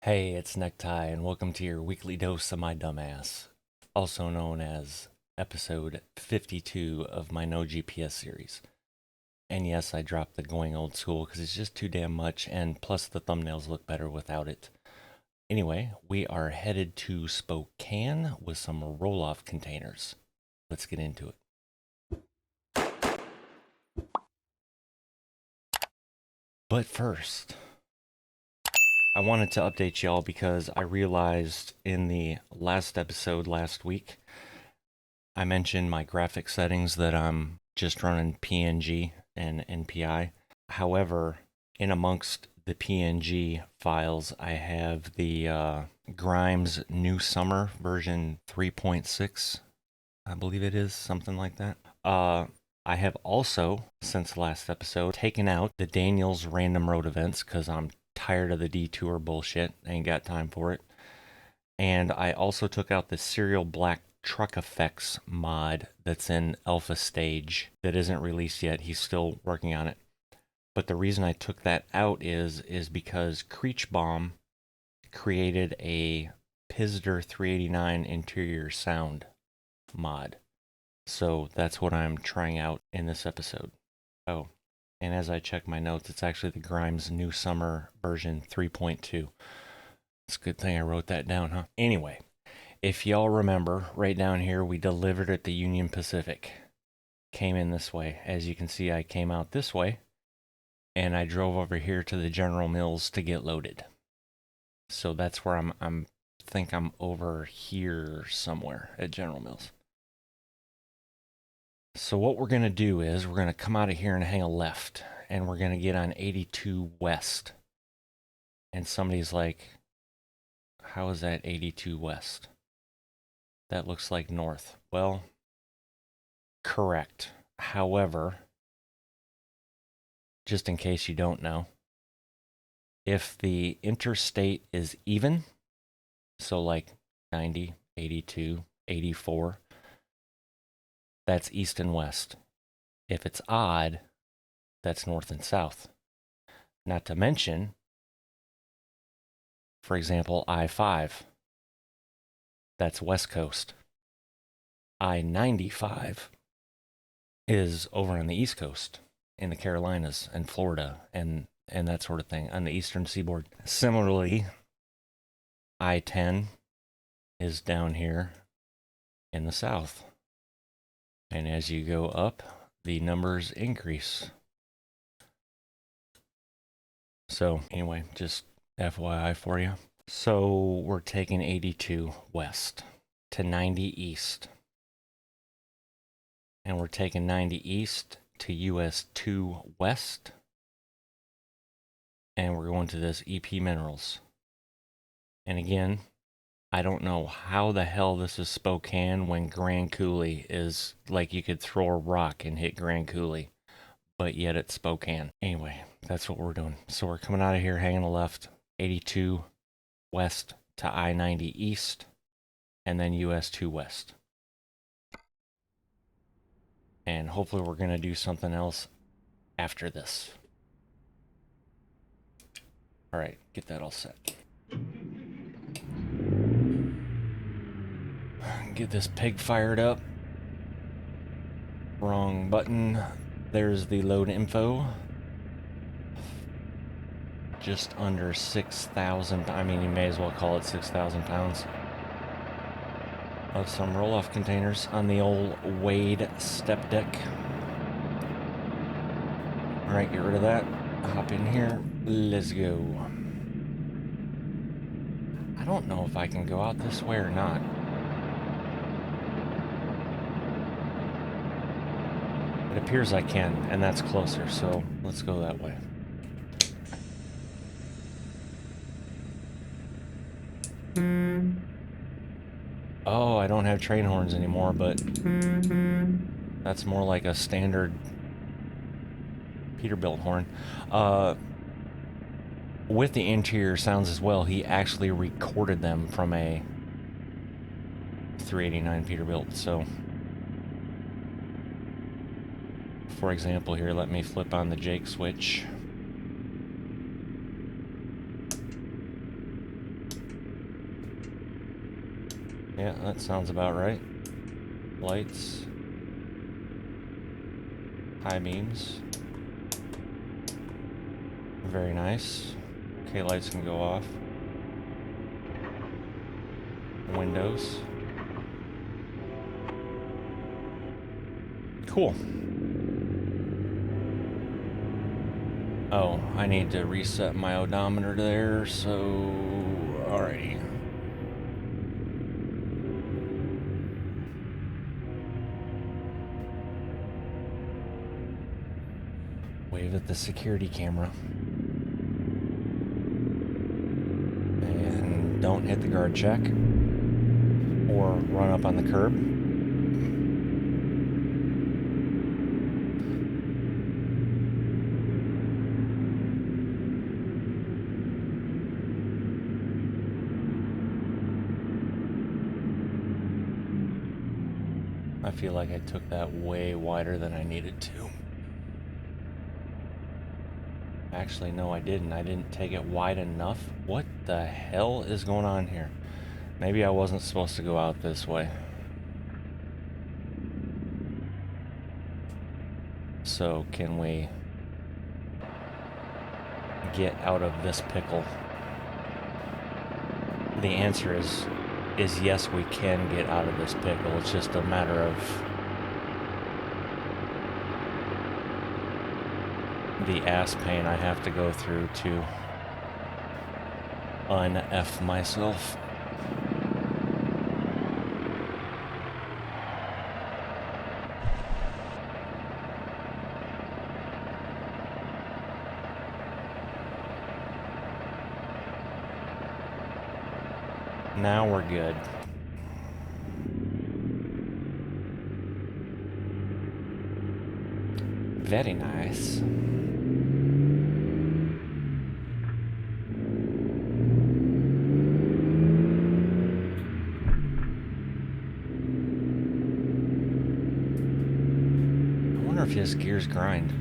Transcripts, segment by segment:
Hey, it's Necktie, and welcome to your weekly dose of my dumbass, also known as episode 52 of my No GPS series. And yes, I dropped the going old school because it's just too damn much, and plus the thumbnails look better without it. Anyway, we are headed to Spokane with some roll-off containers. Let's get into it. But first, I wanted to update y'all because I realized in the last episode last week, I mentioned my graphic settings that I'm just running PNG and NPI. However, in amongst the PNG files, I have the Grimes New Summer version 3.6, I believe it is, something like that. I have also, since the last episode, taken out the Daniels random road events because I'm tired of the detour bullshit. I ain't got time for it. And I also took out the Serial Black Truck Effects mod that's in alpha stage that isn't released yet. He's still working on it. But the reason I took that out is because Creechbomb created a Pizzster 389 interior sound mod. So that's what I'm trying out in this episode. Oh, and as I check my notes, it's actually the Grimes New Summer version 3.2. It's a good thing I wrote that down, huh? Anyway, if y'all remember, right down here, we delivered at the Union Pacific. Came in this way. As you can see, I came out this way, and I drove over here to the General Mills to get loaded. So that's where I'm think I'm over here somewhere at General Mills. So what we're going to do is we're going to come out of here and hang a left, and we're going to get on 82 West. And somebody's like, how is that 82 West? That looks like north. Well, correct. However, just in case you don't know, if the interstate is even, so like 90, 82, 84, that's east and west. If it's odd, that's north and south. Not to mention, for example, I-5, that's west coast. I-95 is over on the east coast in the Carolinas and Florida and that sort of thing on the eastern seaboard. Similarly, I-10 is down here in the south. And as you go up, the numbers increase. So anyway, just FYI for you. So we're taking 82 west to 90 east. And we're taking 90 east to US 2 west. And we're going to this EP Minerals. And again, I don't know how the hell this is Spokane when Grand Coulee is like you could throw a rock and hit Grand Coulee, but yet it's Spokane. Anyway, that's what we're doing. So we're coming out of here, hanging a left, 82 west to I-90 east, and then US 2 west. And hopefully we're going to do something else after this. All right, get that all set. Get this pig fired up. Wrong button. There's the load info. Just under 6,000. I mean, you may as well call it 6,000 pounds of some roll-off containers on the old Wade step deck. All right, get rid of that. Hop in here. Let's go. I don't know if I can go out this way or not. It appears I can, and that's closer, so let's go that way. Oh, I don't have train horns anymore, but that's more like a standard Peterbilt horn. With the interior sounds as well, he actually recorded them from a 389 Peterbilt, so... For example here, let me flip on the Jake switch. Yeah, that sounds about right. Lights. High beams. Very nice. Okay, lights can go off. Windows. Cool. Oh, I need to reset my odometer there, so... Alrighty. Wave at the security camera. And don't hit the guard check. Or run up on the curb. I feel like I took that way wider than I needed to. Actually, no, I didn't. I didn't take it wide enough. What the hell is going on here? Maybe I wasn't supposed to go out this way. So, can we get out of this pickle? The answer is yes, we can get out of this pickle. It's just a matter of the ass pain I have to go through to un-F myself. Now we're good. Very nice. I wonder if his gears grind.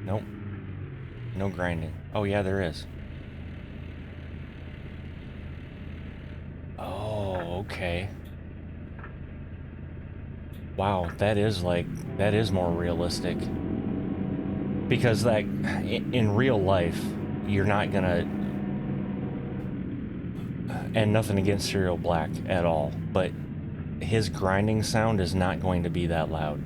Nope. No grinding. Oh yeah, there is. Okay. Wow, that is more realistic. Because like, in real life, you're not gonna, and nothing against Serial Black at all, but his grinding sound is not going to be that loud.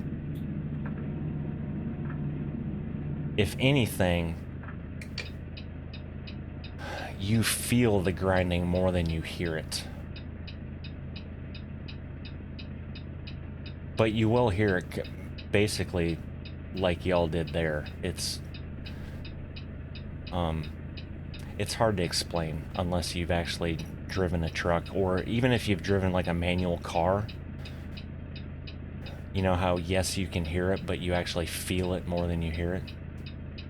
If anything, you feel the grinding more than you hear it. But you will hear it basically like y'all did there. It's hard to explain unless you've actually driven a truck, or even if you've driven like a manual car. You know how, yes, you can hear it, but you actually feel it more than you hear it?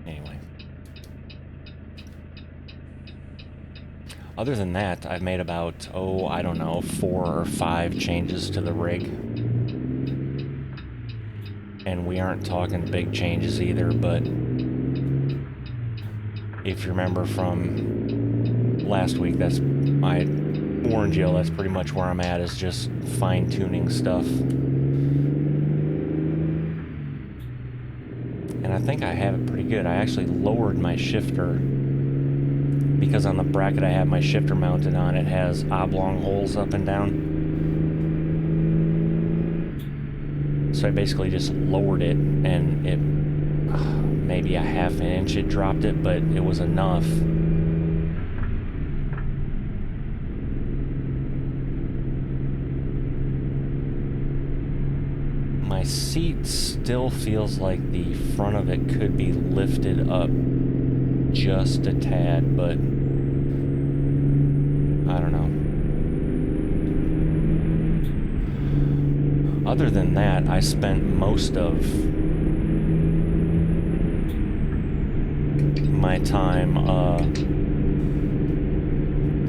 Anyway. Other than that, I've made about, I don't know, 4 or 5 changes to the rig. And we aren't talking big changes either, but if you remember from last week, I warned you, that's pretty much where I'm at, is just fine-tuning stuff. And I think I have it pretty good. I actually lowered my shifter, because on the bracket I have my shifter mounted on, it has oblong holes up and down. So I basically just lowered it, and it, maybe a half an inch it dropped it, but it was enough. My seat still feels like the front of it could be lifted up just a tad, but I don't know. Other than that, I spent most of my time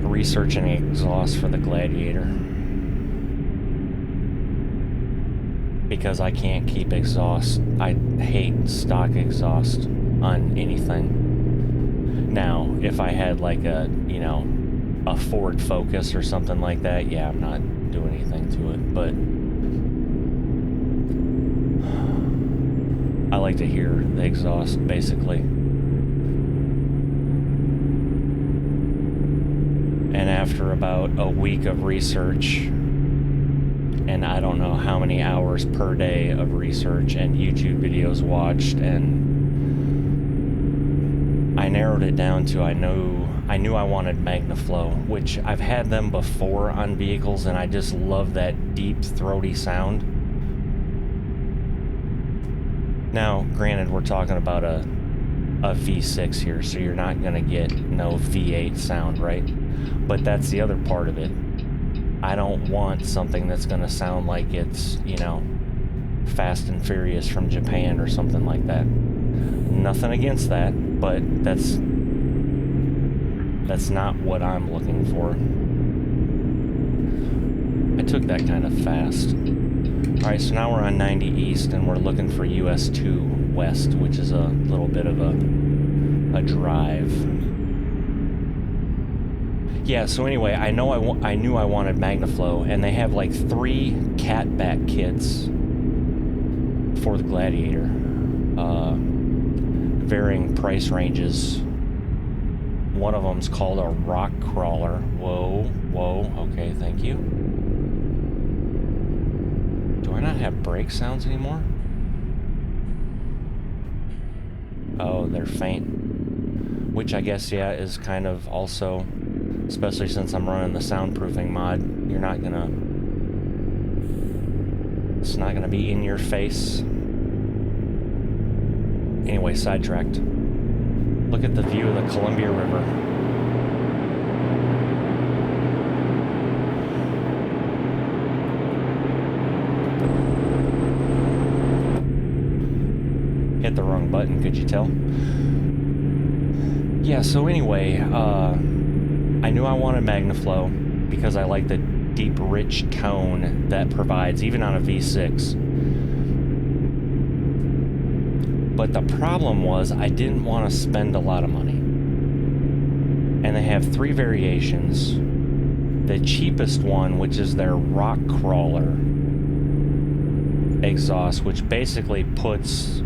researching exhaust for the Gladiator, because I can't keep exhaust. I hate stock exhaust on anything. Now, if I had like a, a Ford Focus or something like that, yeah, I'm not doing anything to it, but I like to hear the exhaust, basically. And after about a week of research, and I don't know how many hours per day of research and YouTube videos watched, and I narrowed it down to I knew I wanted MagnaFlow, which I've had them before on vehicles, and I just love that deep, throaty sound. Now, granted, we're talking about a V6 here, so you're not going to get no V8 sound, right? But that's the other part of it. I don't want something that's going to sound like it's, you know, Fast and Furious from Japan or something like that. Nothing against that, but that's not what I'm looking for. I took that kind of fast. Alright, so now we're on 90 East, and we're looking for US 2 West, which is a little bit of a drive. Yeah, so anyway, I knew I wanted MagnaFlow, and they have like 3 catback kits for the Gladiator. Varying price ranges. One of them's called a rock crawler. Whoa, okay, thank you. Do I not have brake sounds anymore? Oh, they're faint. Which I guess, yeah, is kind of also, especially since I'm running the soundproofing mod, it's not gonna be in your face. Anyway, sidetracked. Look at the view of the Columbia River. Hit the wrong button, could you tell? Yeah, so anyway, I knew I wanted MagnaFlow because I like the deep, rich tone that provides, even on a V6. But the problem was I didn't want to spend a lot of money. And they have 3 variations. The cheapest one, which is their rock crawler exhaust, which basically puts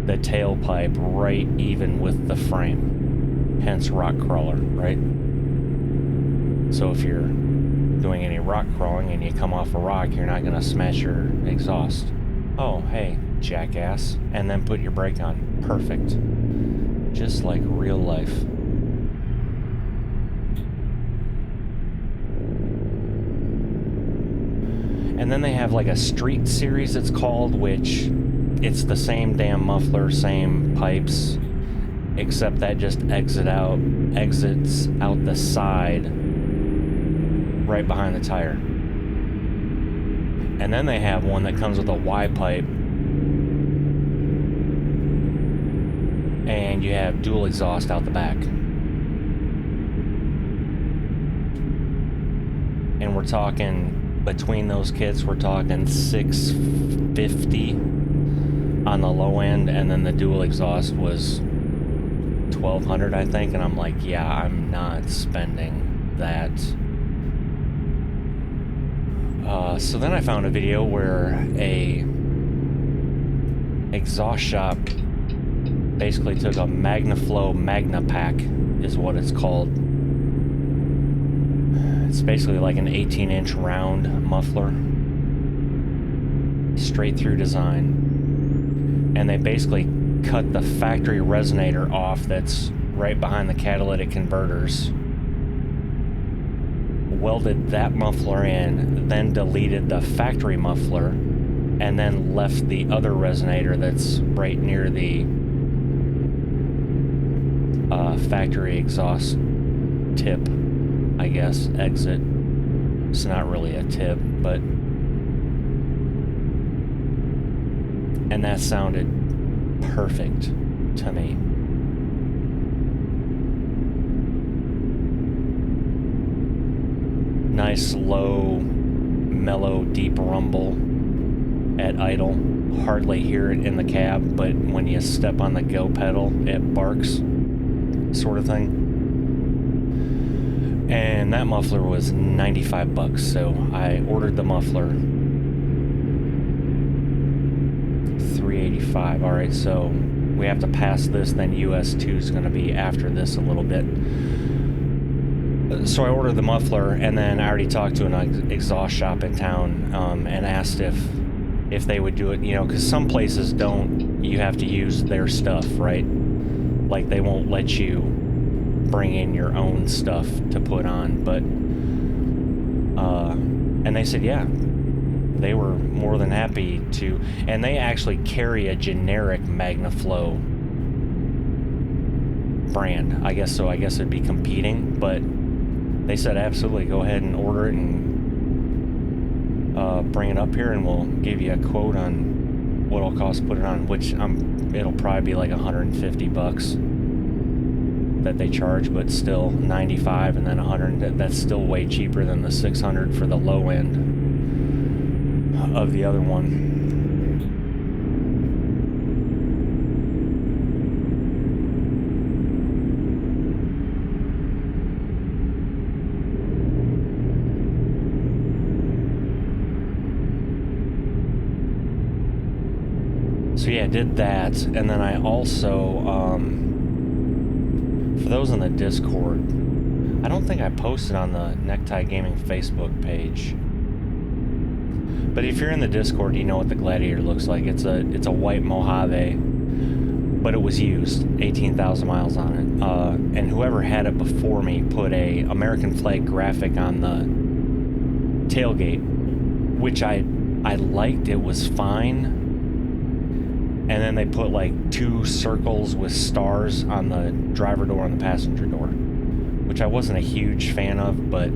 the tailpipe right even with the frame. Hence rock crawler, right? So if you're doing any rock crawling and you come off a rock, you're not going to smash your exhaust. Oh, hey, jackass. And then put your brake on. Perfect. Just like real life. And then they have like a street series, it's called, which it's the same damn muffler, same pipes, except that just exits out the side right behind the tire. And then they have one that comes with a Y pipe, and you have dual exhaust out the back. And we're talking, between those kits, we're talking $650 on the low end, and then the dual exhaust was $1,200, I think. And I'm like, yeah, I'm not spending that. So then I found a video where a exhaust shop basically took a MagnaFlow MagnaPack, is what it's called. It's basically like an 18-inch round muffler, straight through design. And they basically cut the factory resonator off that's right behind the catalytic converters, welded that muffler in, then deleted the factory muffler, and then left the other resonator that's right near the factory exhaust tip, I guess, exit. It's not really a tip, but... And that sounded perfect to me. Nice, low, mellow, deep rumble at idle. Hardly hear it in the cab, but when you step on the go pedal, it barks, sort of thing. And And that muffler was 95 bucks, so I ordered the muffler. 385. All right, so we have to pass this, then US 2 is going to be after this a little bit. So I ordered the muffler, and then I already talked to an exhaust shop in town and asked if they would do it, you know, because some places don't, you have to use their stuff, right? Like they won't let you bring in your own stuff to put on, but and they said yeah, they were more than happy to, and they actually carry a generic MagnaFlow brand, I guess, so I guess it'd be competing, but they said absolutely go ahead and order it and bring it up here, and we'll give you a quote on what it'll cost to put it on, which it'll probably be like 150 bucks that they charge, but still 95 and then 100. That's still way cheaper than the 600 for the low end of the other one. So yeah, I did that, and then I also, for those in the Discord, I don't think I posted on the Necktie Gaming Facebook page, but if you're in the Discord, you know what the Gladiator looks like. It's a white Mojave, but it was used, 18,000 miles on it, and whoever had it before me put a American flag graphic on the tailgate, which I liked. It was fine. And then they put like 2 circles with stars on the driver door and the passenger door, which I wasn't a huge fan of, but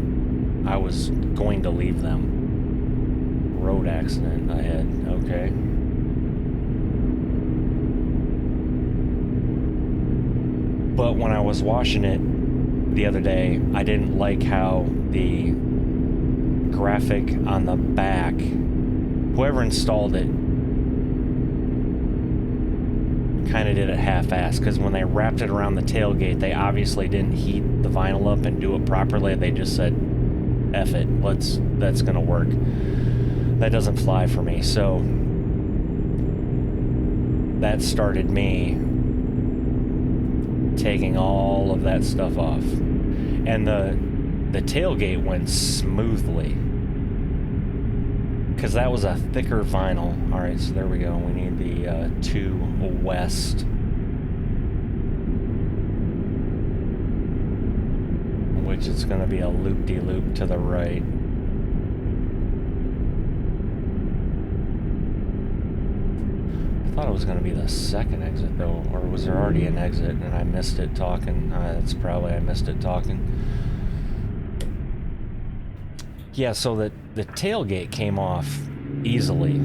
I was going to leave them. Road accident ahead, okay. But when I was washing it the other day, I didn't like how the graphic on the back, whoever installed it, kind of did it half-assed, because when they wrapped it around the tailgate, they obviously didn't heat the vinyl up and do it properly. They just said, F it, that's gonna work. That doesn't fly for me, so that started me taking all of that stuff off. And the tailgate went smoothly, because that was a thicker vinyl. All right, so there we go. We need the 2 West, which is going to be a loop-de-loop to the right. I thought it was going to be the second exit, though, or was there already an exit and I missed it talking? That's probably I missed it talking. Yeah, so the tailgate came off easily.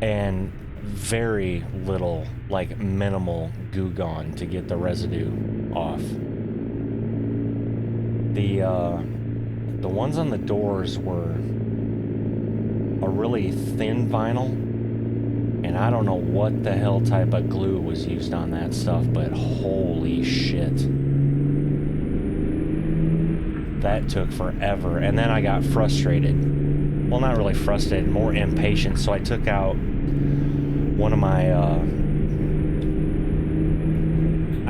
And very little, like minimal goo gone to get the residue off. The ones on the doors were a really thin vinyl, and I don't know what the hell type of glue was used on that stuff, but holy shit. That took forever, and then I got frustrated. Well, not really frustrated, more impatient, so I took out one of my,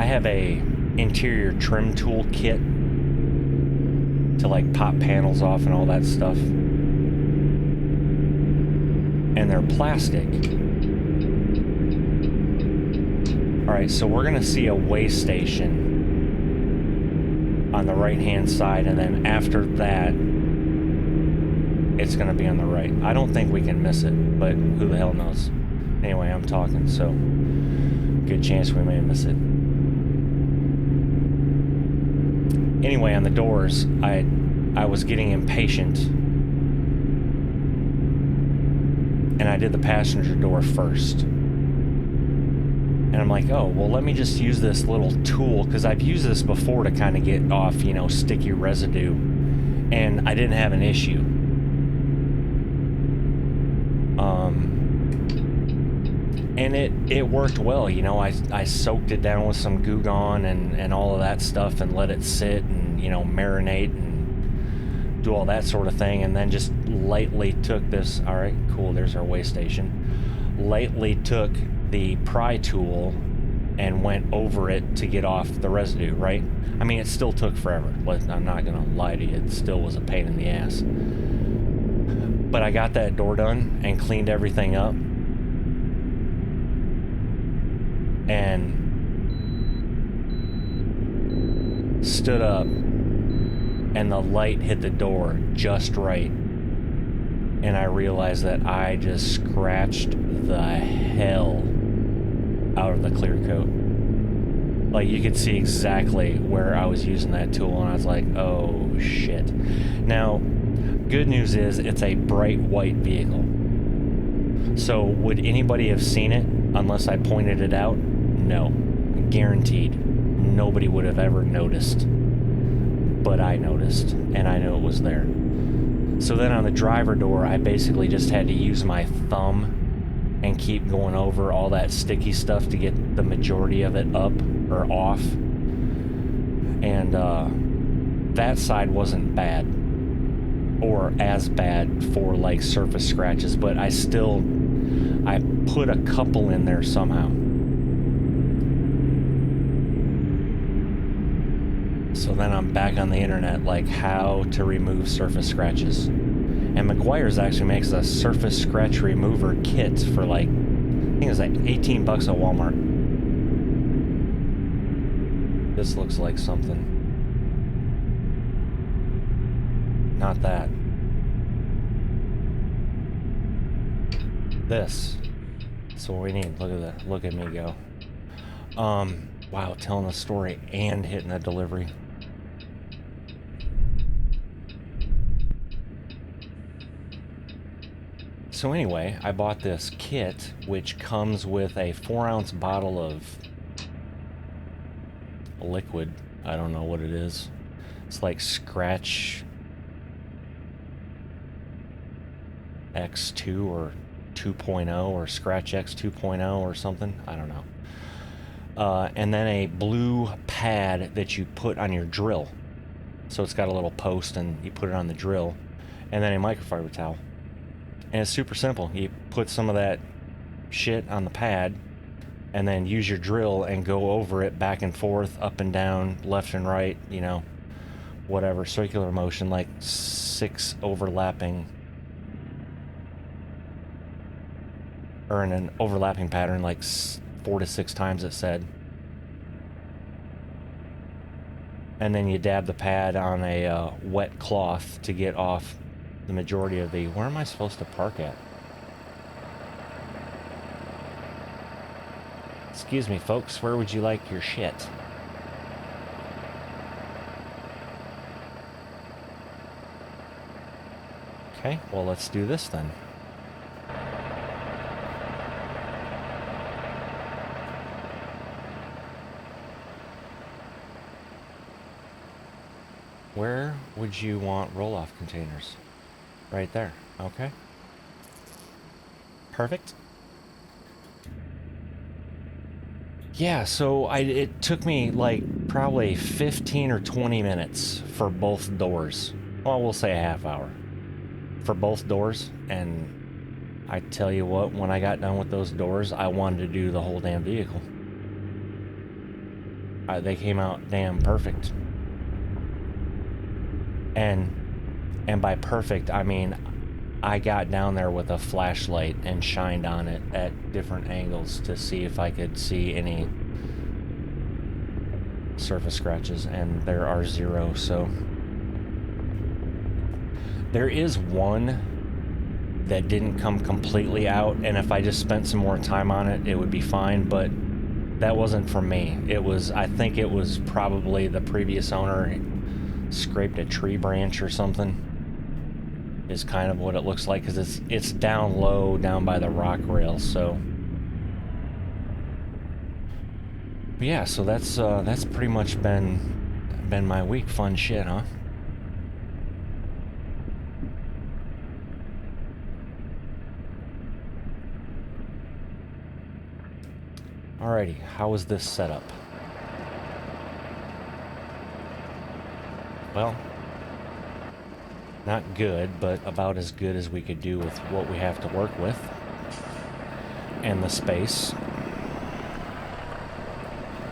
I have a interior trim tool kit to like pop panels off and all that stuff. And they're plastic. Alright, so we're gonna see a weigh station on the right hand side, and then after that it's gonna be on the right. I don't think we can miss it, but who the hell knows. Anyway, I'm talking, so good chance we may miss it. Anyway, on the doors, I was getting impatient, and I did the passenger door first. And I'm like, oh, well, let me just use this little tool, because I've used this before to kind of get off, you know, sticky residue, and I didn't have an issue. And it worked well, you know. I soaked it down with some Goo Gone and all of that stuff and let it sit and, you know, marinate and do all that sort of thing, and then just lightly took this, all right, cool, there's our way station, lightly took the pry tool and went over it to get off the residue, right? I mean, it still took forever. I'm not gonna lie to you, it still was a pain in the ass. But I got that door done and cleaned everything up. And stood up, and the light hit the door just right. And I realized that I just scratched the hell out of the clear coat. Like, you could see exactly where I was using that tool, and I was like, oh shit. Now, good news is it's a bright white vehicle. So would anybody have seen it unless I pointed it out? No. Guaranteed. Nobody would have ever noticed. But I noticed, and I knew it was there. So then on the driver door, I basically just had to use my thumb and keep going over all that sticky stuff to get the majority of it up or off. And that side wasn't bad, or as bad for like surface scratches, but I put a couple in there somehow. So then I'm back on the internet, like how to remove surface scratches. And McGuire's actually makes a surface scratch remover kit for like, I think it's like 18 bucks at Walmart. This looks like something. Not that. This. That's what we need. Look at that. Look at me go. Wow, telling a story and hitting a delivery. So anyway, I bought this kit, which comes with a 4-ounce bottle of liquid. I don't know what it is. It's like Scratch X2 or 2.0 or Scratch X 2.0 or something. I don't know. And then a blue pad that you put on your drill. So it's got a little post and you put it on the drill. And then a microfiber towel. And it's super simple. You put some of that shit on the pad and then use your drill and go over it back and forth, up and down, left and right, you know, whatever, circular motion, like 6 overlapping, or in an overlapping pattern, like 4 to 6 times it said. And then you dab the pad on a wet cloth to get off the majority of the... Where am I supposed to park at? Excuse me, folks, where would you like your shit? Okay, well, let's do this then. Where would you want roll-off containers? Right there. Okay. Perfect. Yeah, so it took me like probably 15 or 20 minutes for both doors. Well, we'll say a half hour for both doors. And I tell you what, when I got done with those doors, I wanted to do the whole damn vehicle. They came out damn perfect. And by perfect, I mean, I got down there with a flashlight and shined on it at different angles to see if I could see any surface scratches, and there are 0, so. There is one that didn't come completely out, and if I just spent some more time on it, it would be fine, but that wasn't from me. It was, I think it was probably the previous owner scraped a tree branch or something, is kind of what it looks like, because it's down low, down by the rock rail. So but yeah, so that's pretty much been my week. Fun shit, huh? Alrighty, how is this setup? Well, not good, but about as good as we could do with what we have to work with. And the space.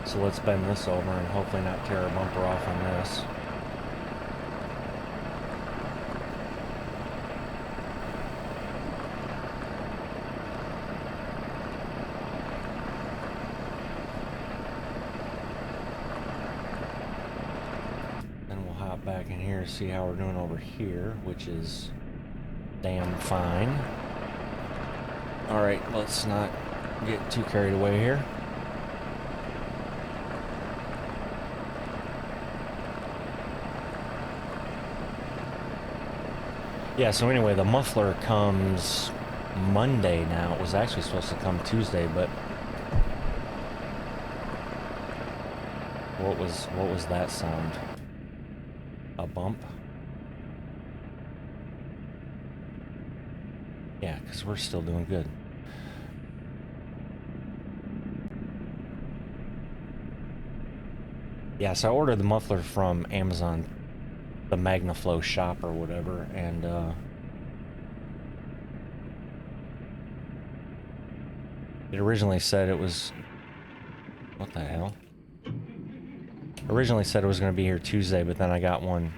So let's bend this over and hopefully not tear a bumper off on this. Back in here, see how we're doing over here, which is damn fine. Alright, let's not get too carried away here. Yeah, so anyway, the muffler comes Monday now. It was actually supposed to come Tuesday, but what was that sound? A bump? Yeah, because we're still doing good. Yeah, so I ordered the muffler from Amazon, the MagnaFlow shop or whatever, and it originally said it was... What the hell? Originally said it was going to be here Tuesday, but then I got one.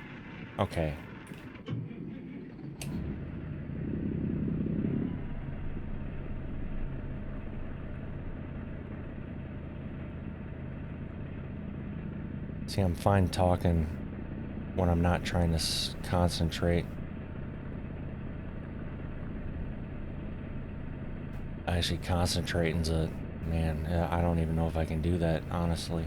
Okay. See, I'm fine talking when I'm not trying to concentrate. Actually, concentrating's a... Man, I don't even know if I can do that, honestly.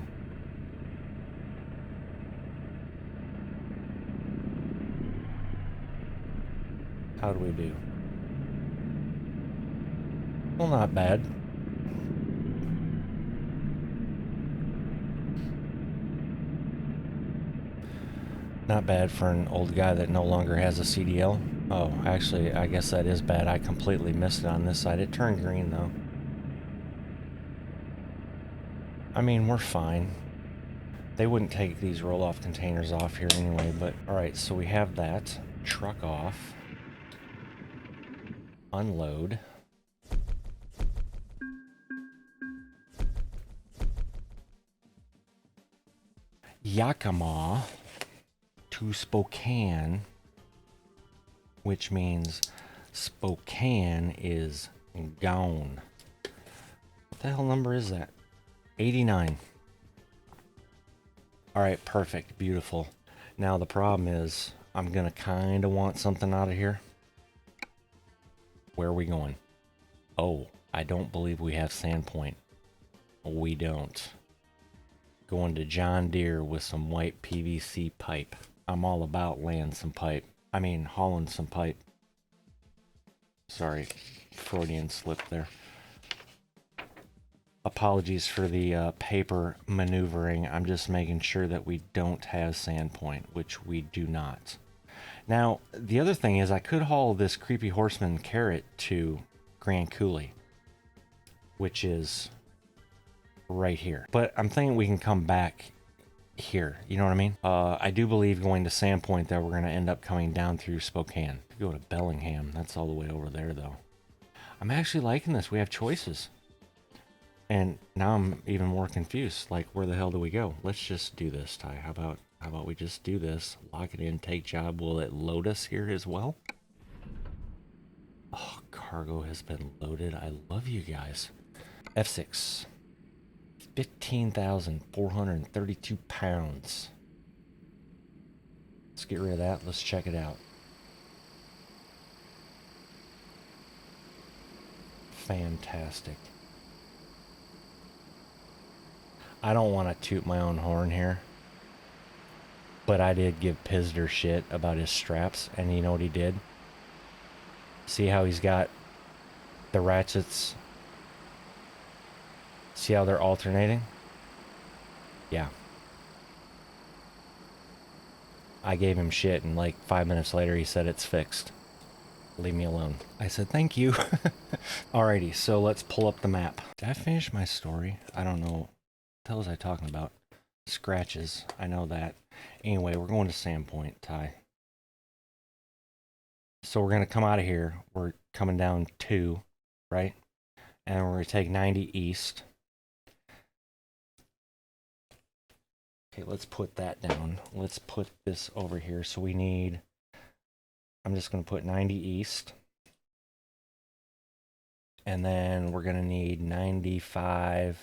How do we do? Well, not bad. Not bad for an old guy that no longer has a CDL. Oh, actually, I guess that is bad. I completely missed it on this side. It turned green, though. I mean, we're fine. They wouldn't take these roll-off containers off here anyway, but... Alright, so we have that. Truck off. Unload. Yakima to Spokane, which means Spokane is gone. What the hell number is that? 89. Alright, perfect. Beautiful. Now the problem is, I'm gonna kinda want something out of here. Where are we going? Oh, I don't believe we have Sandpoint. We don't. Going to John Deere with some white PVC pipe. I'm all about laying some pipe. I mean, hauling some pipe. Sorry, Freudian slip there. Apologies for the paper maneuvering. I'm just making sure that we don't have Sandpoint, which we do not. Now, the other thing is I could haul this creepy horseman carrot to Grand Coulee, which is right here. But I'm thinking we can come back here. You know what I mean? I do believe going to Sandpoint that we're going to end up coming down through Spokane. Go to Bellingham. That's all the way over there, though. I'm actually liking this. We have choices. And now I'm even more confused. Like, where the hell do we go? Let's just do this, Ty. How about we just do this? Lock it in, take job. Will it load us here as well? Oh, cargo has been loaded. I love you guys. F6. 15,432 pounds. Let's get rid of that. Let's check it out. Fantastic. I don't want to toot my own horn here, but I did give Pizzster shit about his straps, and you know what he did? See how he's got the ratchets? See how they're alternating? Yeah. I gave him shit, and like 5 minutes later he said it's fixed. Leave me alone. I said thank you. Alrighty, so let's pull up the map. Did I finish my story? I don't know. What the hell was I talking about? Scratches. I know that. Anyway, we're going to Sandpoint, Ty. So we're going to come out of here. We're coming down 2, right? And we're going to take 90 east. Okay, let's put that down. Let's put this over here. So we need... I'm just going to put 90 east. And then we're going to need 95...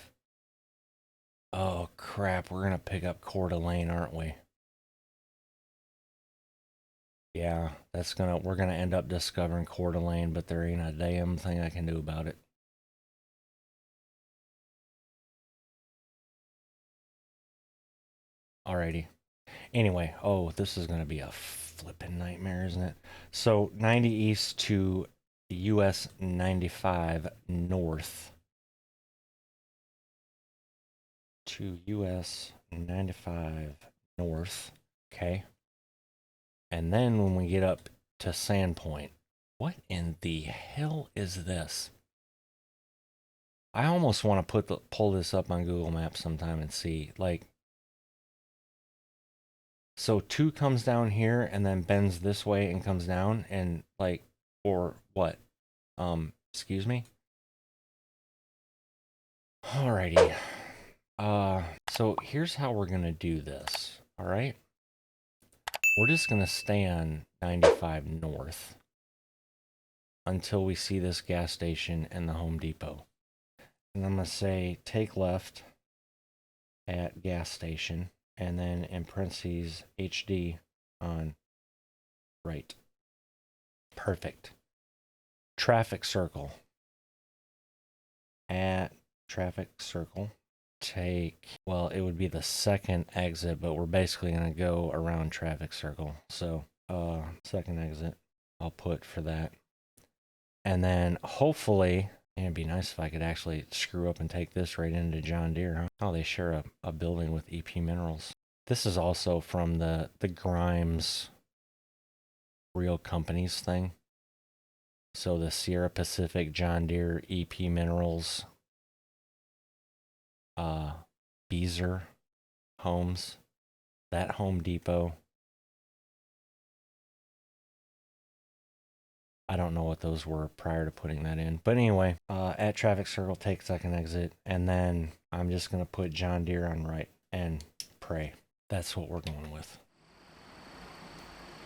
Oh, crap. We're going to pick up Coeur d'Alene, aren't we? Yeah, we're gonna end up discovering Coeur d'Alene, but there ain't a damn thing I can do about it. Alrighty. Anyway, oh, this is gonna be a flippin' nightmare, isn't it? So 90 east to US 95 north. To US 95 north. Okay. And then when we get up to Sandpoint, what in the hell is this? I almost want to pull this up on Google Maps sometime and see, like, so 2 comes down here and then bends this way and comes down and like, or what? Excuse me? Alrighty. So here's how we're gonna do this, alright? We're just gonna stay on 95 north until we see this gas station and the Home Depot. And I'm gonna say take left at gas station and then in parentheses HD on right. Perfect. Traffic circle. At traffic circle. Take, well, it would be the second exit, but we're basically going to go around traffic circle. So, second exit, I'll put for that. And then hopefully, it'd be nice if I could actually screw up and take this right into John Deere, huh? Oh, they share a building with EP Minerals. This is also from the Grimes Real Companies thing. So the Sierra Pacific, John Deere, EP Minerals, Beezer Homes, that Home Depot. I don't know what those were prior to putting that in. But anyway, at traffic circle, take second exit. And then I'm just going to put John Deere on right and pray. That's what we're going with.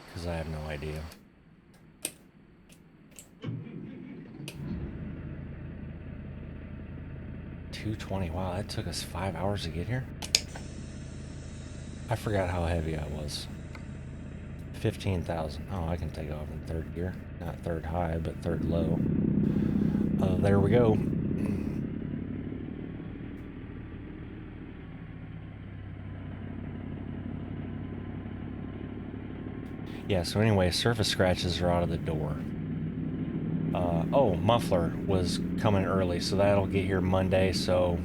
Because I have no idea. $220. Wow, that took us 5 hours to get here. I forgot how heavy I was. 15,000. Oh, I can take off in third gear. Not third high, but third low. There we go. Yeah, so anyway, surface scratches are out of the door. Oh, muffler was coming early, so that'll get here Monday, so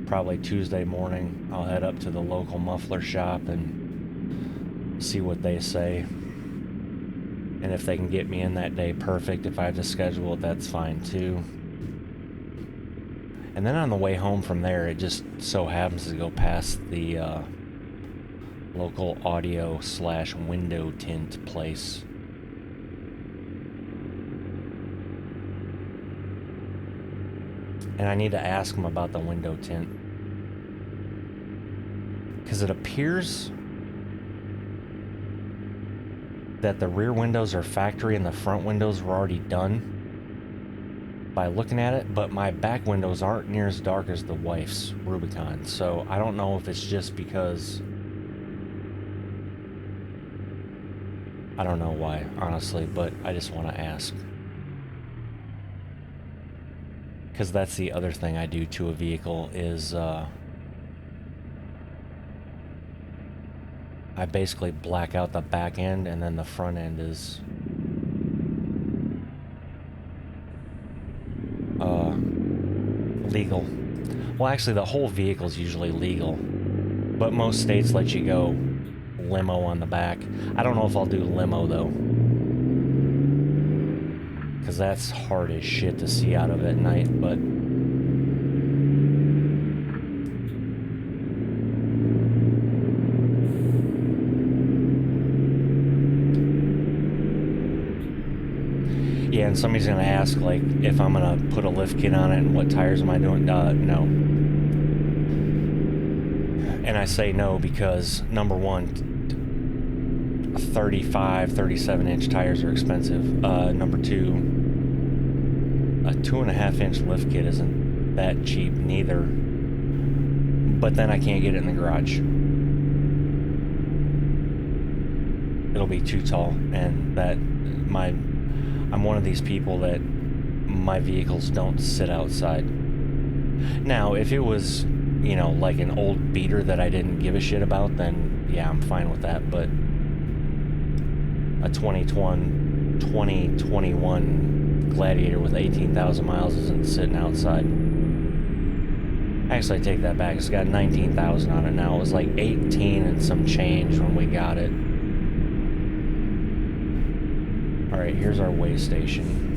probably Tuesday morning I'll head up to the local muffler shop and see what they say. And if they can get me in that day, perfect. If I have to schedule it, that's fine too. And then on the way home from there, it just so happens to go past the local audio / window tint place. And I need to ask them about the window tint. Because it appears that the rear windows are factory and the front windows were already done by looking at it, but my back windows aren't near as dark as the wife's Rubicon. So I don't know if it's just because... I don't know why, honestly, but I just want to ask. Because that's the other thing I do to a vehicle is I basically black out the back end and then the front end is legal. Well, actually the whole vehicle is usually legal, but most states let you go limo on the back. I don't know if I'll do limo though. because that's hard as shit to see out of at night, but yeah, and somebody's gonna ask, like, if I'm gonna put a lift kit on it and what tires am I doing? No. And I say no because, number one, 35, 37-inch tires are expensive. Number two, a 2.5-inch lift kit isn't that cheap neither. But then I can't get it in the garage. It'll be too tall, and I'm one of these people that my vehicles don't sit outside. Now, if it was, you know, like an old beater that I didn't give a shit about, then yeah, I'm fine with that, but a 2021 Gladiator with 18,000 miles isn't sitting outside. Actually, I take that back. It's got 19,000 on it now. It was like 18 and some change when we got it. Alright, here's our weigh station.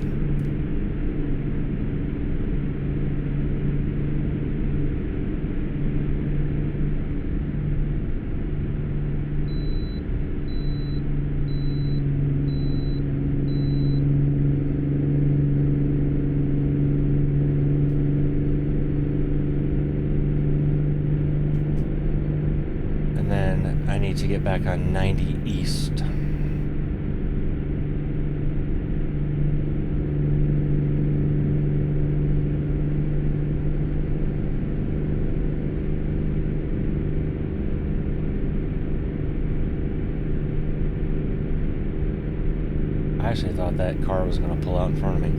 And then I need to get back on 90 East. I actually thought that car was going to pull out in front of me.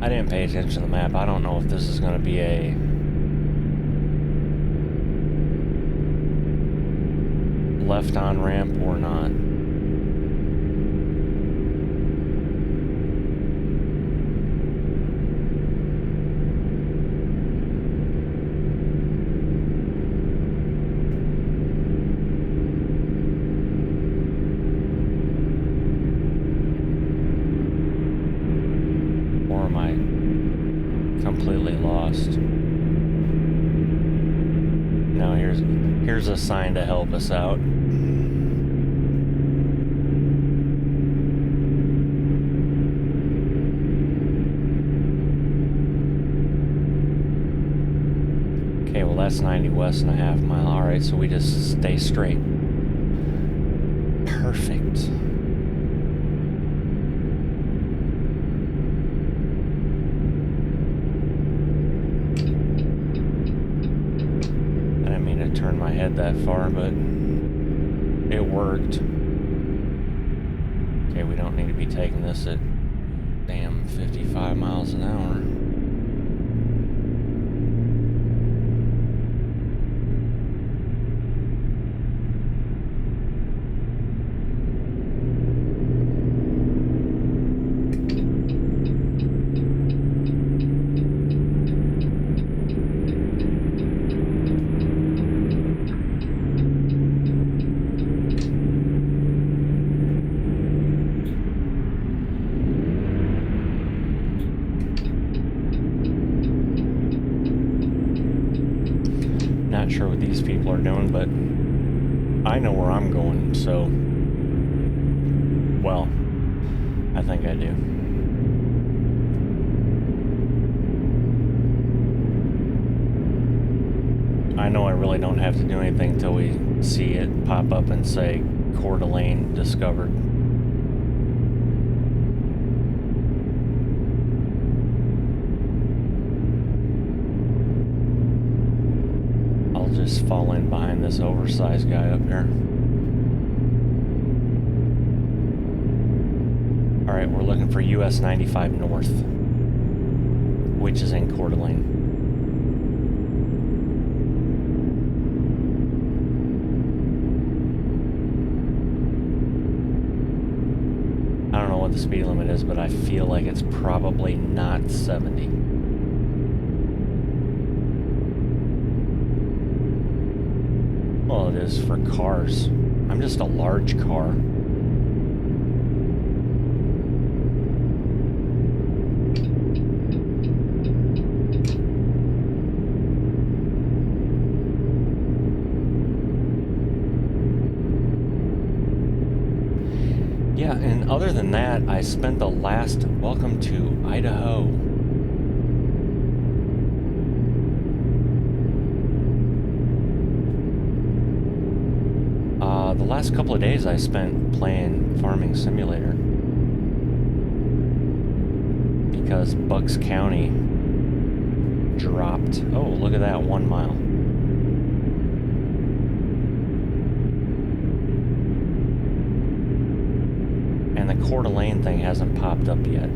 I didn't pay attention to the map. I don't know if this is going to be a left on ramp or not. Completely lost. Now here's a sign to help us out. Okay, well that's 90 west and a half mile. Alright, so we just stay straight. Perfect. Turn my head that far, but it worked. Okay, we don't need to be taking this at damn 55 miles an hour. Not sure what these people are doing, but I know where I'm going, so, well, I think I do. I know I really don't have to do anything until we see it pop up and say Coeur d'Alene discovered. Just fall in behind this oversized guy up here. Alright, we're looking for US 95 North, which is in Coeur d'Alene. I don't know what the speed limit is, but I feel like it's probably not 70. Well, it is for cars. I'm just a large car. Yeah, and other than that, I spent the last... Welcome to Idaho. The last couple of days I spent playing Farming Simulator. Because Bucks County dropped... Oh, look at that, 1 mile. And the Coeur d'Alene thing hasn't popped up yet.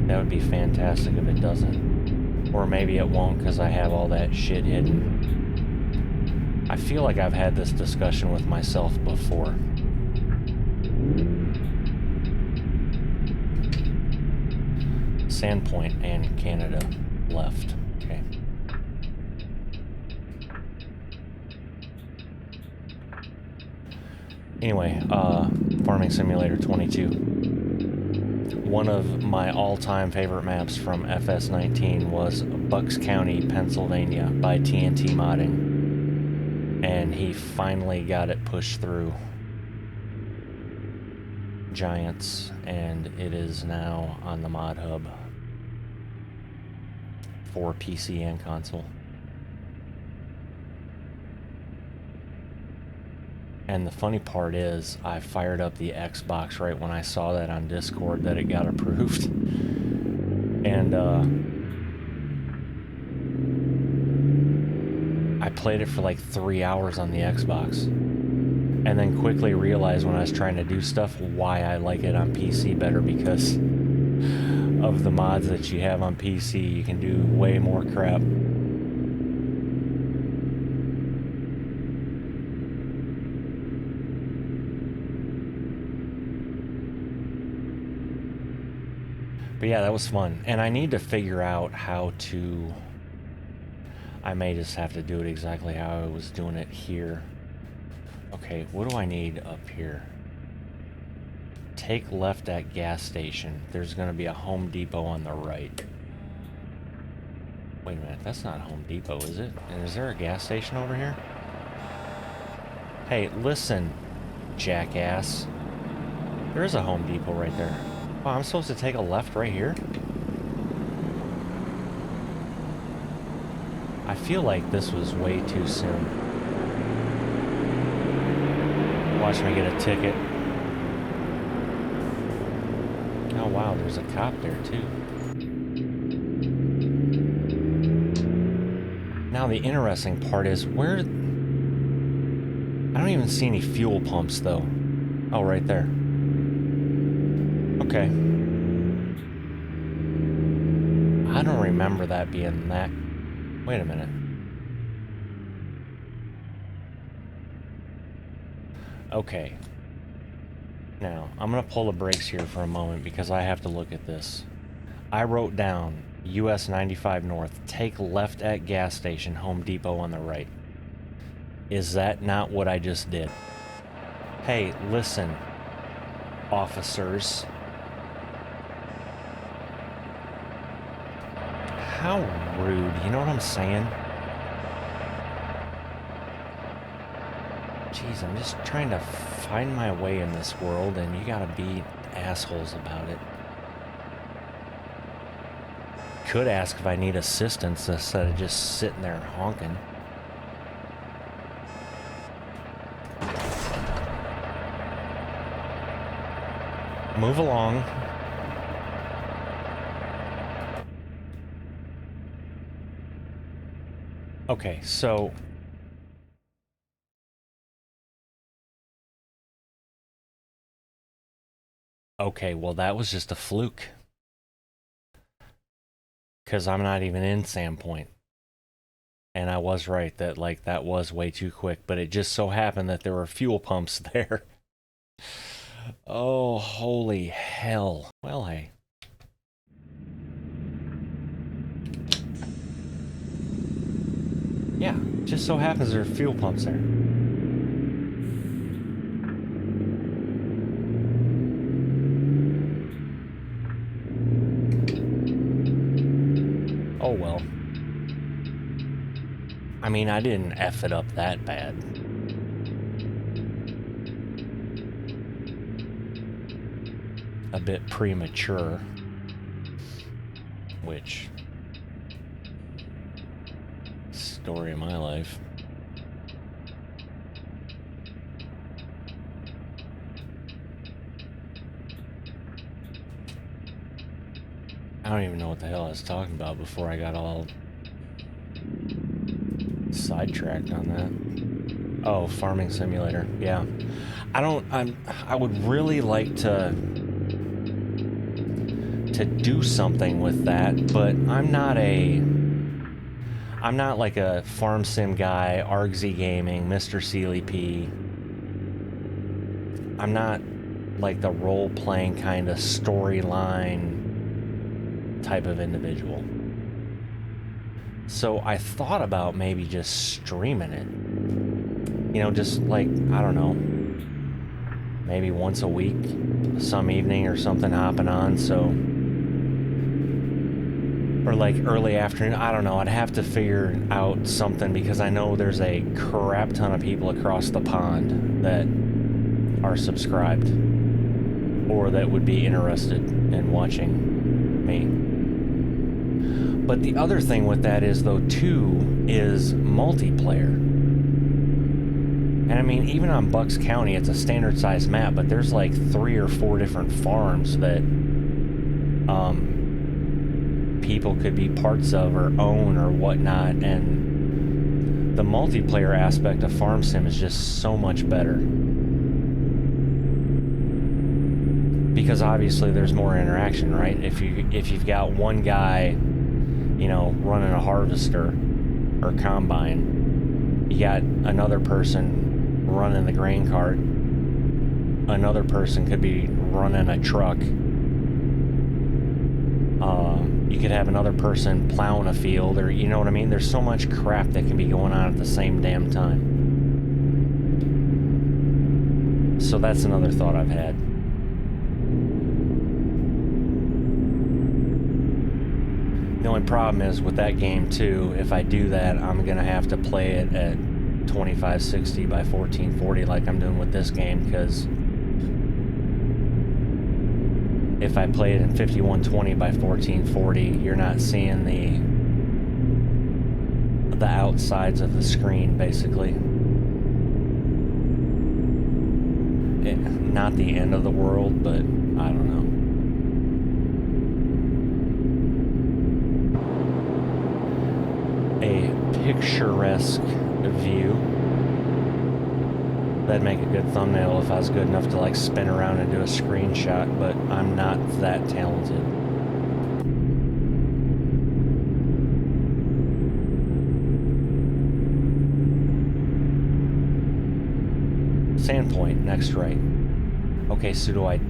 That would be fantastic if it doesn't. Or maybe it won't because I have all that shit hidden. I feel like I've had this discussion with myself before. Sandpoint and Canada left. Okay. Anyway, Farming Simulator 22. One of my all-time favorite maps from FS19 was Bucks County, Pennsylvania by TNT Modding. And he finally got it pushed through Giants, and it is now on the mod hub for PC and console. And the funny part is, I fired up the Xbox right when I saw that on Discord that it got approved. And I played it for like 3 hours on the Xbox. And then quickly realized when I was trying to do stuff why I like it on PC better, because of the mods that you have on PC. You can do way more crap. But yeah, that was fun. And I need to figure out how to... I may just have to do it exactly how I was doing it here. Okay, what do I need up here? Take left at gas station. There's going to be a Home Depot on the right. Wait a minute, that's not Home Depot, is it? And is there a gas station over here? Hey, listen, jackass. There is a Home Depot right there. Oh, I'm supposed to take a left right here? I feel like this was way too soon. Watch me get a ticket. Oh wow, there's a cop there too. Now the interesting part is where... I don't even see any fuel pumps though. Oh, right there. Okay. I don't remember that being that... Wait a minute. Okay. Now, I'm going to pull the brakes here for a moment because I have to look at this. I wrote down US 95 North, take left at gas station, Home Depot on the right. Is that not what I just did? Hey, listen, officers. How rude, you know what I'm saying? Jeez, I'm just trying to find my way in this world, and you gotta be assholes about it. Could ask if I need assistance instead of just sitting there honking. Move along. Okay, so... Okay, well, that was just a fluke. Because I'm not even in Sandpoint. And I was right that, like, that was way too quick. But it just so happened that there were fuel pumps there. Oh, holy hell. Well, hey. Yeah, just so happens there are fuel pumps there. Oh well. I mean, I didn't F it up that bad. A bit premature. Which... story of my life. I don't even know what the hell I was talking about before I got all sidetracked on that. Oh, farming simulator. Yeah. I would really like to do something with that, but I'm not like a farm sim guy, ArgZ Gaming, Mr. Sealy P. I'm not like the role-playing kind of storyline type of individual. So I thought about maybe just streaming it. You know, just like, I don't know, maybe once a week, some evening or something hopping on, so... or like early afternoon, I don't know, I'd have to figure out something because I know there's a crap ton of people across the pond that are subscribed or that would be interested in watching me. But the other thing with that is, though, too, is multiplayer. And I mean, even on Bucks County, it's a standard size map, but there's like 3 or 4 different farms that people could be parts of or own or whatnot, and the multiplayer aspect of Farm Sim is just so much better. Because obviously there's more interaction, right? If you've got one guy, you know, running a harvester or combine, you got another person running the grain cart, another person could be running a truck, you could have another person plowing a field, or you know what I mean? There's so much crap that can be going on at the same damn time. So that's another thought I've had. The only problem is with that game too, if I do that, I'm gonna have to play it at 2560 by 1440 like I'm doing with this game, because if I play it in 5120 by 1440, you're not seeing the outsides of the screen, basically. Not the end of the world, but I don't know. A picturesque view. That'd make a good thumbnail if I was good enough to like spin around and do a screenshot, but I'm not that talented. Sandpoint, next right. Okay, so do I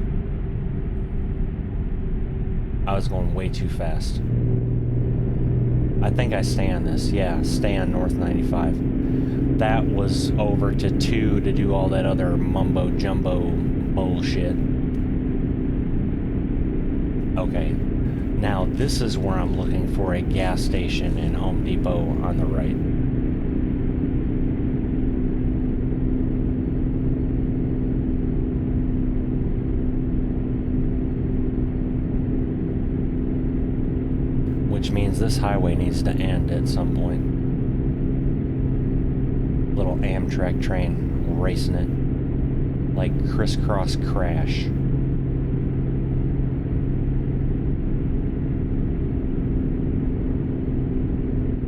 was going way too fast. I think I stay on this. Yeah, stay on North 95. That was over to 2 to do all that other mumbo-jumbo bullshit. Okay, now this is where I'm looking for a gas station in Home Depot on the right. Which means this highway needs to end at some point. Little Amtrak train racing it like crisscross crash.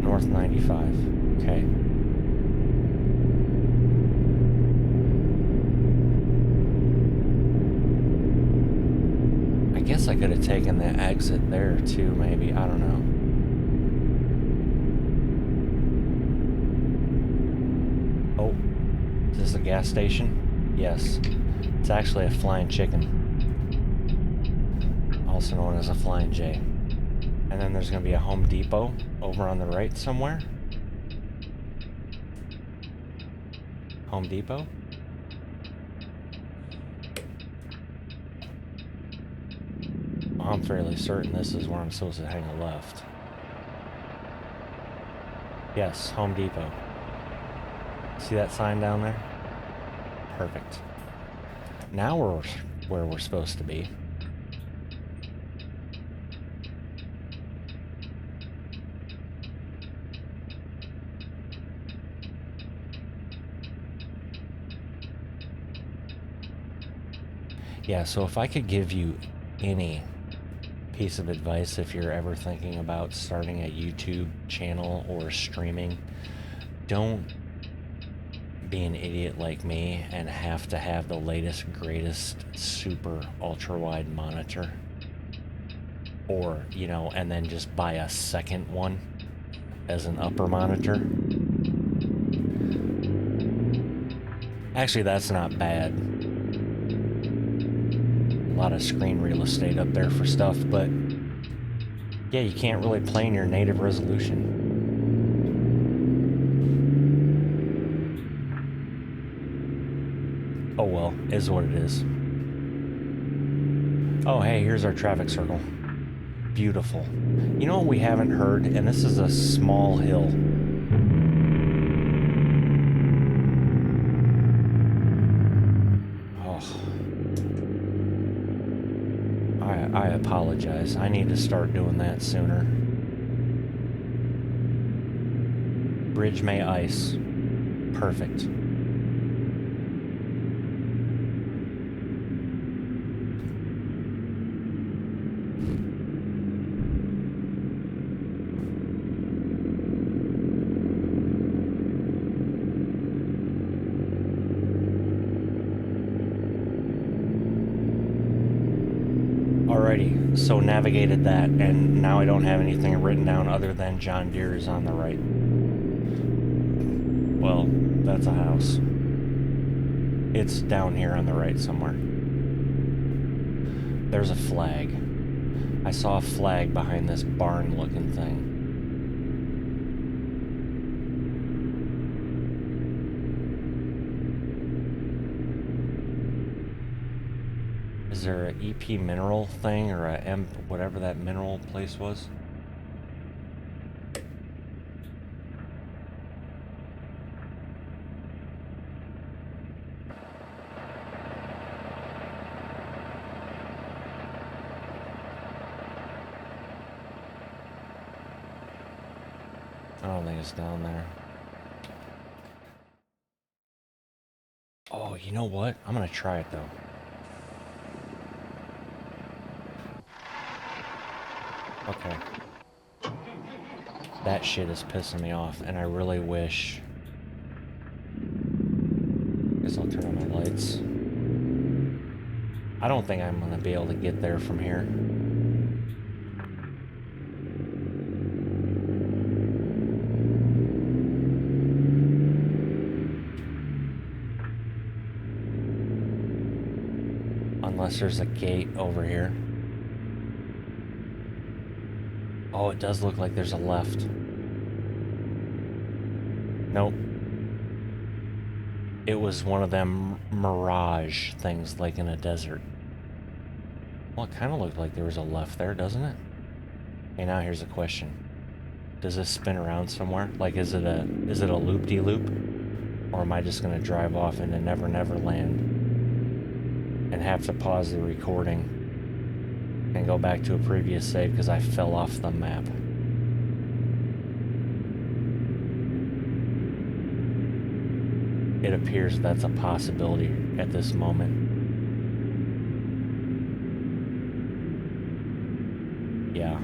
North 95. Okay. I could have taken the exit there too, maybe. I don't know. Oh, is this a gas station? Yes. It's actually a flying chicken. Also known as a flying J. And then there's going to be a Home Depot over on the right somewhere. Home Depot? Well, I'm fairly certain this is where I'm supposed to hang a left. Yes, Home Depot. See that sign down there? Perfect. Now we're where we're supposed to be. Yeah, so if I could give you any piece of advice if you're ever thinking about starting a YouTube channel or streaming, don't be an idiot like me and have to have the latest, greatest, super ultra-wide monitor. Or, you know, and then just buy a second one as an upper monitor. Actually, that's not bad. A lot of screen real estate up there for stuff, but yeah, you can't really play in your native resolution. Oh well, is what it is. Oh hey, here's our traffic circle. Beautiful. You know what we haven't heard? And this is a small hill. I apologize. I need to start doing that sooner. Bridge may ice. Perfect. Alrighty, so navigated that, and now I don't have anything written down other than John Deere is on the right. Well, that's a house. It's down here on the right somewhere. There's a flag. I saw a flag behind this barn-looking thing. Is there an EP mineral thing or a M, whatever that mineral place was? I don't think it's down there. Oh, you know what? I'm gonna try it though. Okay. That shit is pissing me off, and I really wish... Guess I'll turn on my lights. I don't think I'm gonna be able to get there from here. Unless there's a gate over here. Oh, it does look like there's a left. Nope. It was one of them mirage things like in a desert. Well, it kind of looked like there was a left there, doesn't it? Okay, now here's a question. Does this spin around somewhere? Like, is it a loop-de-loop? Or am I just gonna drive off into Never Never Land and have to pause the recording and go back to a previous save because I fell off the map? It appears that's a possibility at this moment. Yeah.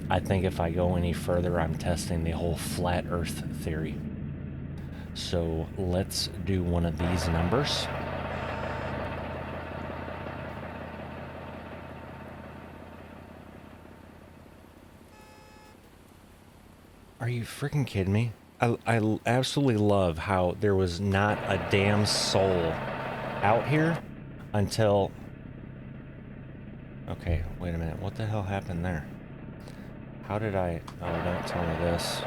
I think if I go any further, I'm testing the whole flat earth theory. So let's do one of these numbers. Are you freaking kidding me? I absolutely love how there was not a damn soul out here until... Okay, wait a minute. What the hell happened there? How did I... Oh, don't tell me this.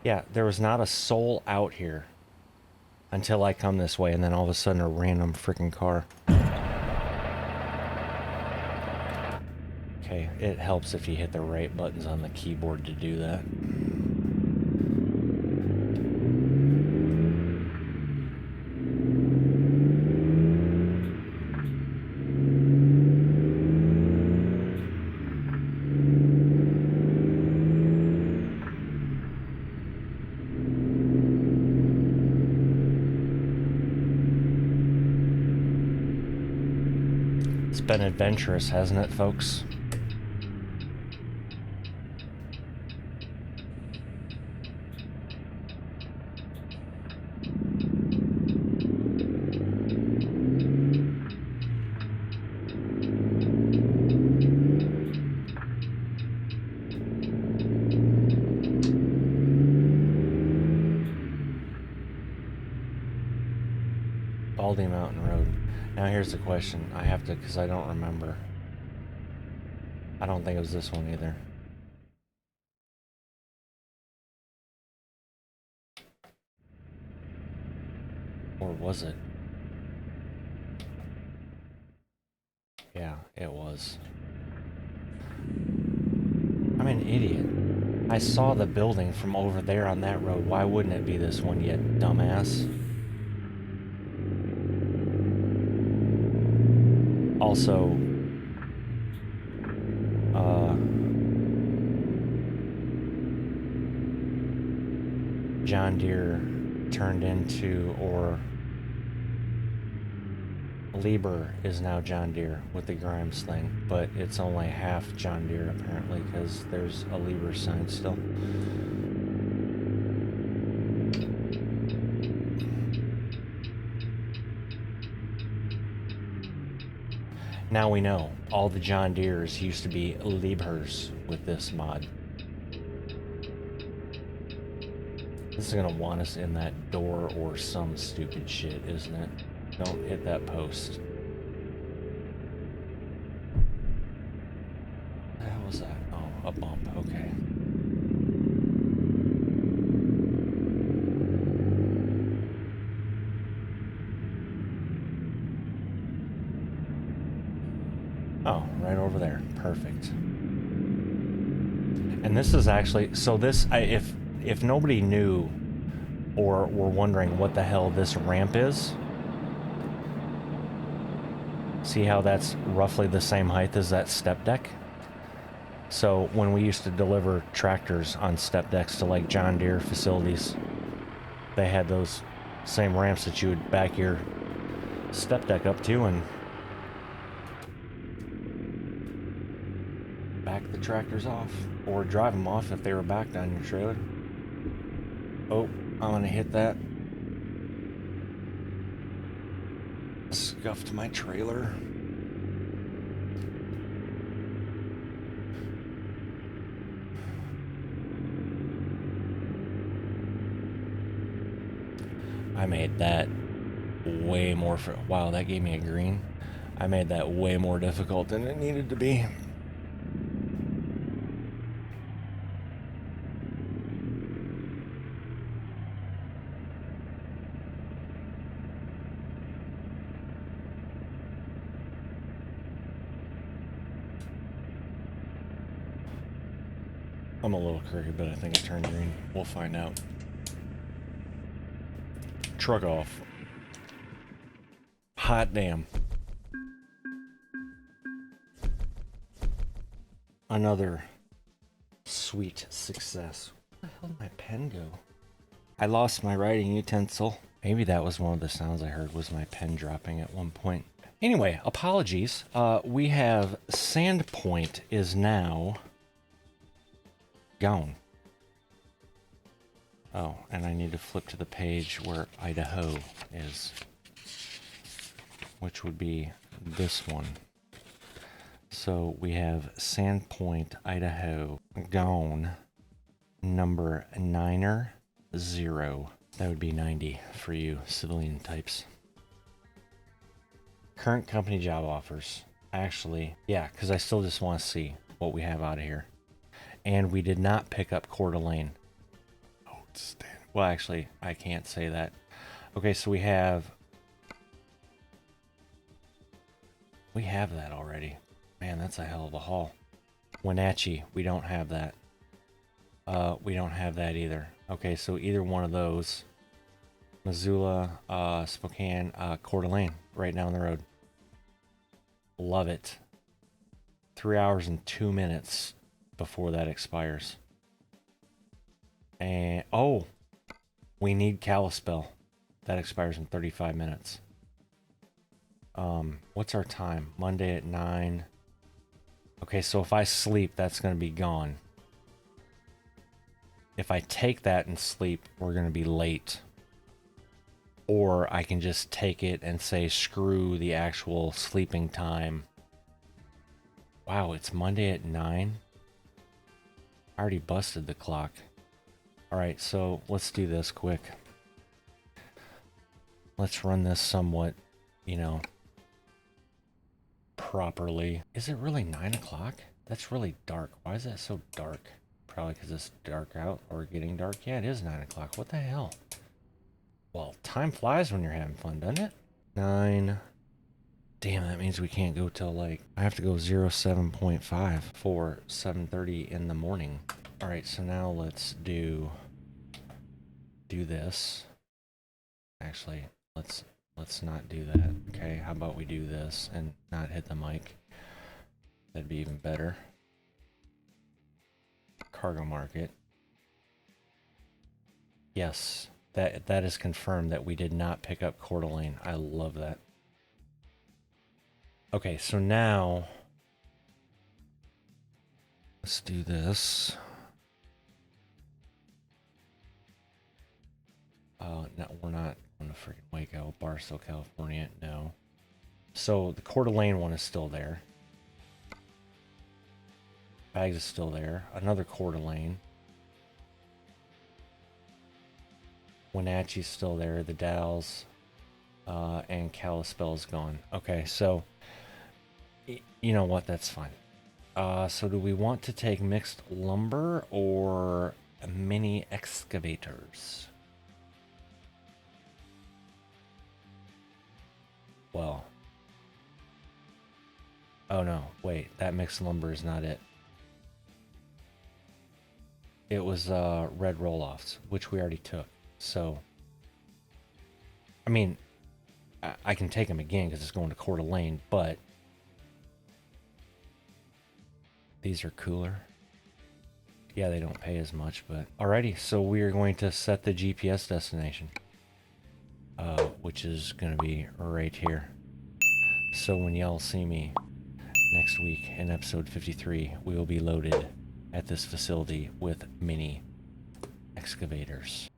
Yeah, there was not a soul out here until I come this way, and then all of a sudden a random freaking car. Okay, it helps if you hit the right buttons on the keyboard to do that. It's been adventurous, hasn't it, folks? Baldy Mountain Road. Now here's the question. I have to, because I don't remember. I don't think it was this one either. Or was it? Yeah, it was. I'm an idiot. I saw the building from over there on that road. Why wouldn't it be this one, you dumbass? Also, John Deere turned into, or Lieber is now John Deere with the Grimes thing, but it's only half John Deere apparently because there's a Lieber sign still. Now we know all the John Deeres used to be Liebherrs with this mod. This is gonna want us in that door or some stupid shit, isn't it? Don't hit that post. What the hell was that? Oh, a bump, okay. Oh, right over there. Perfect. And this is actually, so this, if nobody knew or were wondering what the hell this ramp is, see how that's roughly the same height as that step deck? So when we used to deliver tractors on step decks to like John Deere facilities, they had those same ramps that you would back your step deck up to and back the tractors off, or drive them off if they were backed on your trailer. Oh, I'm gonna hit that. Scuffed my trailer. I made that way more wow, that gave me a green. I made that way more difficult than it needed to be. I'm a little crooked, but I think I turned green. We'll find out. Truck off. Hot damn. Another sweet success. Where the hell did my pen go? I lost my writing utensil. Maybe that was one of the sounds I heard, was my pen dropping at one point. Anyway, apologies. We have Sandpoint is now gone. Oh, and I need to flip to the page where Idaho is, which would be this one. So we have Sandpoint, Idaho, gone, number 9er 0. That would be 90 for you civilian types. Current company job offers. Actually, yeah, because I still just want to see what we have out of here. And we did not pick up Coeur d'Alene. Outstanding. Well, actually, I can't say that. Okay, so we have that already. Man, that's a hell of a haul. Wenatchee, we don't have that. We don't have that either. Okay, so either one of those. Missoula, Spokane, Coeur d'Alene, right down the road. Love it. 3 hours and 2 minutes before that expires. And, oh, we need Kalispell. That expires in 35 minutes. What's our time? Monday at 9. Okay, so if I sleep, that's going to be gone. If I take that and sleep, we're going to be late. Or I can just take it and say, screw the actual sleeping time. Wow, it's Monday at 9? I already busted the clock. Alright, so let's do this quick. Let's run this somewhat, you know, properly. Is it really 9 o'clock? That's really dark. Why is that so dark? Probably because it's dark out or getting dark. Yeah, it is 9 o'clock. What the hell? Well, time flies when you're having fun, doesn't it? 9. Damn, that means we can't go till like... I have to go 07.5 for 7:30 in the morning. Alright, so now let's do this. Actually, let's not do that. Okay, how about we do this and not hit the mic? That'd be even better. Cargo market. Yes, that is confirmed that we did not pick up Coeur d'Alene. I love that. Okay, so now let's do this. No, we're not going to freaking Waco, Barstow, California. No. So the Coeur d'Alene one is still there. Bags is still there. Another Coeur d'Alene. Wenatchee's still there. The Dalles and Kalispell's gone. Okay, so you know what? That's fine. So do we want to take mixed lumber or mini excavators? Well, oh no, wait, that mixed lumber is not it. It was red roll-offs, which we already took. So, I mean, I can take them again because it's going to Coeur d'Alene, but these are cooler. Yeah, they don't pay as much, but alrighty. So we are going to set the GPS destination, which is going to be right here. So when y'all see me next week in episode 53, we will be loaded at this facility with mini excavators.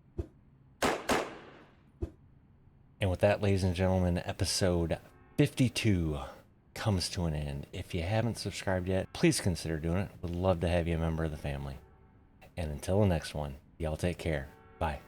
And with that, ladies and gentlemen, episode 52 comes to an end. If you haven't subscribed yet, please consider doing it. Would love to have you a member of the family. And until the next one, y'all take care. Bye.